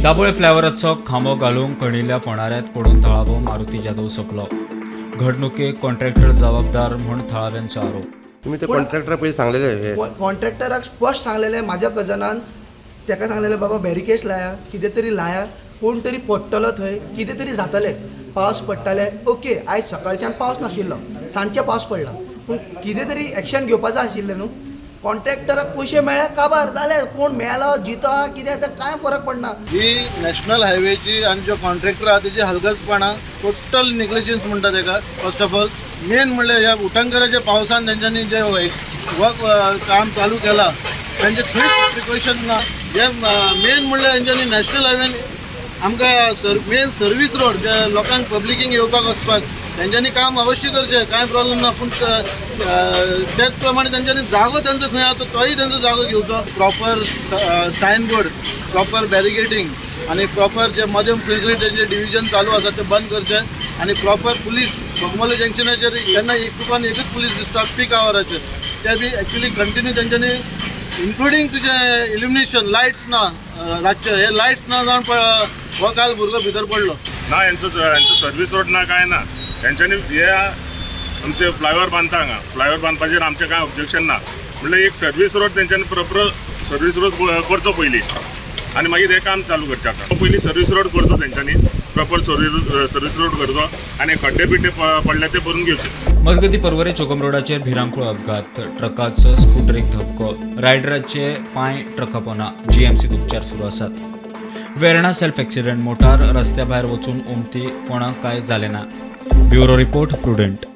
दाबोळे फ्लायओव्हराचो खांबो घालूंक कणिल्ल्या फोंडाऱ्यांत पडून थळावो मारुती जाधव सोंपलो. घडणुकेक कॉन्ट्रॅक्टर जबाबदार म्हूण थळाव्यांचो आरोप. तुम्ही ते कॉन्ट्रॅक्टर पयलीं सांगलेले कॉन्ट्रॅक्टराक स्पश्ट सांगलेलें म्हाज्या कजनान ताका सांगलेलें बाबा बॅरिकेड्स लाया कितें तरी लाया कोण तरी पडटलो थंय कितें तरी जातलें पावस पडटाले ओके आयज सकाळच्यान पावस नाशिल्लो सांजचे पावस पडला पूण कितें तरी एक्शन घेवपाचें आशिल्लें न्हू. कॉन्ट्रॅक्टराक पयशे मेळ्ळे काबार जाले कोण मेलो जितो कितें तें कांय फरक पडना. ही नॅशनल हायवेची आणि जो कॉन्ट्रॅक्टर आहा तेजी हलगर्जपणा टोटल नेग्लिजन्स म्हणटा ताका. फर्स्ट ऑफ ऑल मेन म्हणल्यार ह्या उटंकराच्या पावसान तेंच्यांनी जे वर्क काम चालू केला त्यांचे खंयच प्रिकॉशन ना. जे मेन म्हणल्यार तेंच्यांनी नॅशनल हायवेन आमकां मेन सर्वीस रोड जे लोकांक पब्लिकींक येवपाक वचपाक तेंच्यांनी काम अवश्य करचें कांय प्रॉब्लेम ना. पूण त्याच प्रमाणे तेंच्यांनी जागो तेंचो खंय आसा तोय तेंचो जागो घेवचो. प्रॉपर सायनबोर्ड प्रॉपर बॅरिकेडिंग आणि प्रॉपर जे मध्यम खंय तेंचे डिव्हिजन चालू आसा ते बंद करचें आणि प्रॉपर पुलीस बोगमोले जंक्शनाचेर केन्ना एकूच पुलीस दिसता पीक आवराचेर ते बी एक्चुली कंटिन्यू तेंच्यांनी इन्क्लुडींग तुजें इल्युमिनेशन लायट्स ना रातचे हे लायट्स ना जावन हो काल भुरगो भितर पडलो ना. यांचं सर्वीस रोड ना काय ना. त्यांच्यानी हे आमचे फ्लायओव्हर बांदता हांगा फ्लायओव्हर बांदपाचेर आमचें कांय ऑब्जेक्शन ना. म्हणल्यार एक सर्वीस रोड तेंच्यांनी प्रॉपर सर्वीस रोड करचो पयलीं आनी मागीर हे काम चालू करचें आसा. पयलीं सर्वीस रोड करचो तेंच्यांनी प्रॉपर सर्वीस रोड करचो आनी खड्डे बिड्डे पडले ते भरून घेवचे. मजगती पर्वरे चोगम रोडाचेर भिरांकूळ अपघात. ट्रकाचो स्कूटरीक धक्को. रायडराचे पांय ट्रका पोना. GMCत उपचार सुरू आसात. Verna self accident. मोटार रस्त्या भायर वचून उमती कोणाक कांय जालें ना. Bureau report prudent.